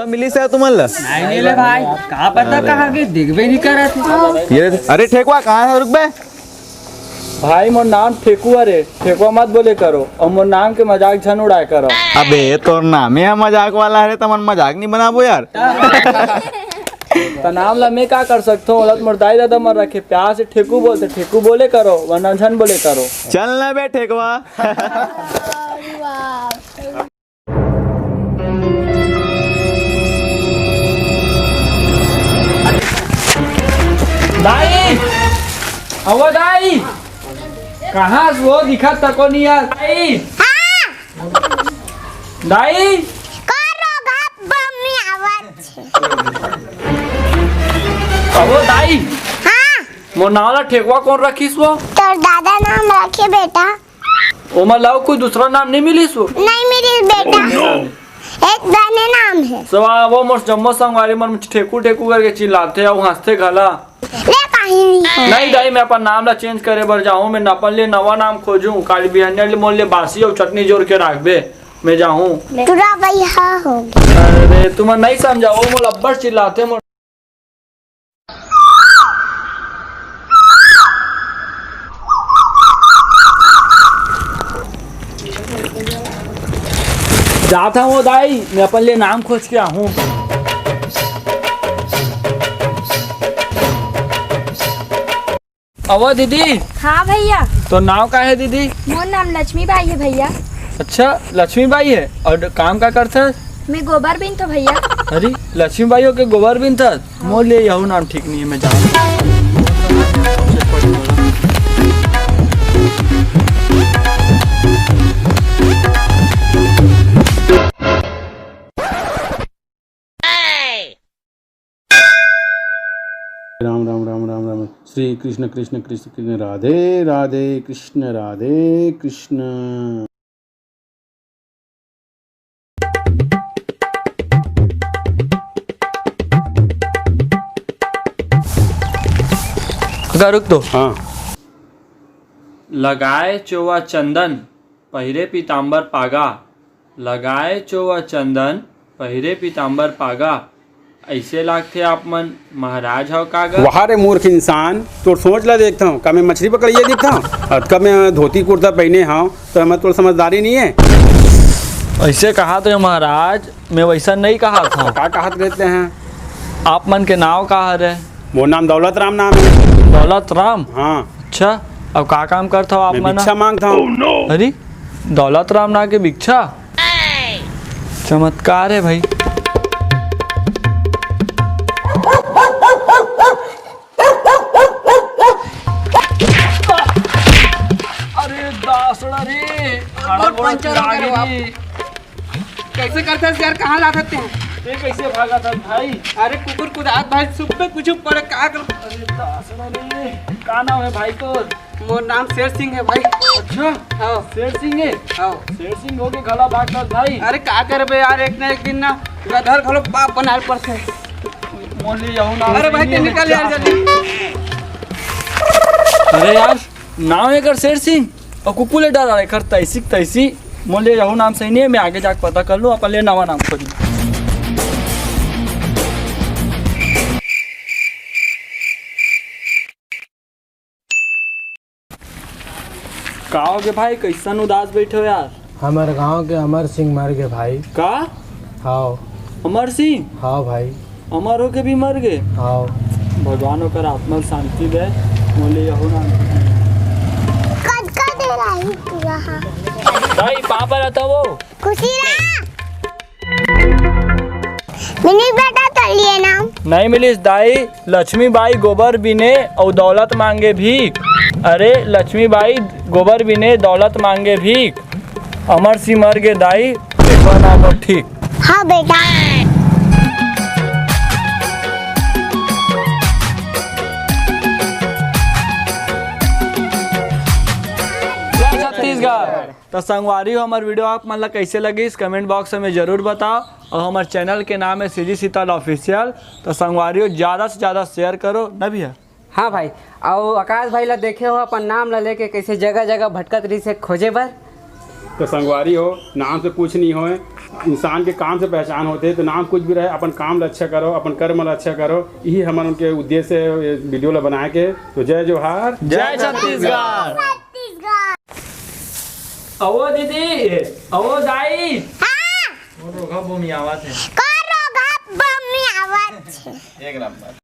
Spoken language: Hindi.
मिली से तुमला नहीं मिले भाई, कहाँ पता कहाँ की दिखबे नहीं करा थी। ये अरे ठेकुआ कहाँ है रुक बे भाई मोर नाम ठेकुआ रे, ठेकुआ मत बोले करो और मोर नाम के मजाक झन उड़ाए करो। अबे तोर नाम है मजाक वाला है तमन मजाक नहीं बनाबो यार। तो नाम ला मैं क्या कर सकता हूँ, मोर दाई दादा मर रखे प्यार से ठेकू बोलते, ठेकू बोले करो वरना झन बोले करो। चल ना बे ठेकुआ। दाई अवो दाई कहाँ वो दिखा तको नहीं यार। दाई दाई अवो दाई मोर नाम ला ठेकुआ कौन रखीस वो? तोर दादा नाम रखे बेटा। ओ मतलब कोई दूसरा नाम नहीं मिलीस वो? नहीं मेरी बेटा एक दाने नाम है। सवा वो मोर जम्मो संगवारी मन ठेकू ठेकू करके चिल्लाते और हंसते घला। ले कहीं नहीं दाई मैं अपन नाम ला चेंज करे बर जाऊँ, मैं अपन ले नवा नाम खोजूं, काली बिहान मोल ले बासी और चटनी जोड़ के रख बे मैं जाऊँ। तुरा भैया हो अरे तुम नहीं समझा, वो मोल अब्बर चिल्लाते मोर। जाता हूँ दाई, मैं अपन लिए नाम खोज के आऊँ। अवा दीदी। हाँ भैया। तो नाम का है दीदी? मोर नाम लक्ष्मी बाई है भैया। अच्छा लक्ष्मी बाई है, और काम का करता है? मैं गोबर बिन तो भैया। अरे लक्ष्मी बाई हो के गोबर बिन था, मोर लिए यही नाम ठीक नहीं है, मैं जाऊँ। राम राम राम राम राम श्री कृष्ण कृष्ण कृष्ण कृष्ण राधे राधे कृष्ण राधे कृष्ण। रुक दो। हाँ लगाए चोवा चंदन पहिरे पीताम्बर पागा, लगाए चोवा चंदन पहिरे पीताम्बर पागा, ऐसे लागते आप मन महाराज हो कागा। वहाँ रे मूर्ख इंसान, तो सोच ला देखता हूँ कब मैं मछली पकड़िए दिखता हूँ और कब मैं धोती कुर्ता पहने हूँ, तो हमें तो समझदारी नहीं है। ऐसे कहा तो महाराज, मैं वैसा नहीं कहा था। क्या कहत रहते हैं? आप मन के नाव कहा रे? वो नाम दौलत राम नाम है। दौलत राम? हाँ। अच्छा अब क्या काम करता हो आप मैं मन? भिक्षा मांगता हूँ। अरे दौलत राम ना के भिक्षा? चमत्कार है भाई। अरे दासड़ा रे कैसे करते हैं यार, कहाँ ला सकते हैं? ये कैसे भागा था भाई? अरे कुकुर कुदात भाई, सुबह कुछ पड़े क्या कर। अरे दासड़ा रे, क्या नाम है भाई तो? मोर नाम शेर सिंह है भाई। अच्छा हाँ शेर सिंह है? हाँ। शेर सिंह हो के गला भाग कर भाई। अरे क्या करबे यार, एक ना एक दिन ना गधर खलो बाप बनाल पर से। मोली यहू नाम। अरे भाई ते निकल यार जल्दी। अरे यार नाम है कर शेर सिंह और कुकू ले डरा कर तैसी तैसी, मोले यहू नाम सही नहीं है, मैं आगे जाके पता कर लूँ, अपन ले नवा नाम खोजूँ। कहोगे भाई कैसन उदास बैठे हो यार? हमारे गांव के अमर सिंह मर गए भाई। का? हाँ। अमर सिंह? हाँ भाई। अमर हो के भी मर गए? हाँ। भगवान होकर आत्मा शांति दे, मोले यहू नाम। कद का दे रहा है तू यहाँ? भाई कहाँ पर रहता वो? खुशी रहा मिनी बेटा कर लिए नाम। नहीं मिली दाई, लक्ष्मी बाई गोबर बिने और दौलत मांगे भीख। अरे लक्ष्मी बाई गोबर बिने दौलत मांगे भीख, अमर सिंह मर गए दाई, देखो नाम हो ठीक। हाँ बेटा। छत्तीसगढ़। तो संगवारी हो हमारे वीडियो आप मतलब कैसे लगी इस कमेंट बॉक्स में ज़रूर बताओ, और हमारे चैनल के नाम है सीजी शीतल ऑफिशियल। तो संगवारी हो ज़्यादा से ज़्यादा शेयर करो ना भैया। हाँ भाई, और आकाश भाई ला देखे हो अपन नाम ला लेके कैसे जगह जगह भटकत रही से खोजे बर। तो संगवारी हो नाम से कुछ नहीं होए, इंसान के काम से पहचान होते, तो नाम कुछ भी रहे, अपन काम ला अच्छा करो, अपन कर्म ला अच्छा करो, यही हमारे उनके उद्देश्य है ये वीडियो ला बनाए के। तो जय जोहार, जय छत्तीसगढ़। अवो दीदी, अवो दाई, हाँ रोगा भूमि आवाज है। करो घाप बम्मी आवाज छे। एक नंबर।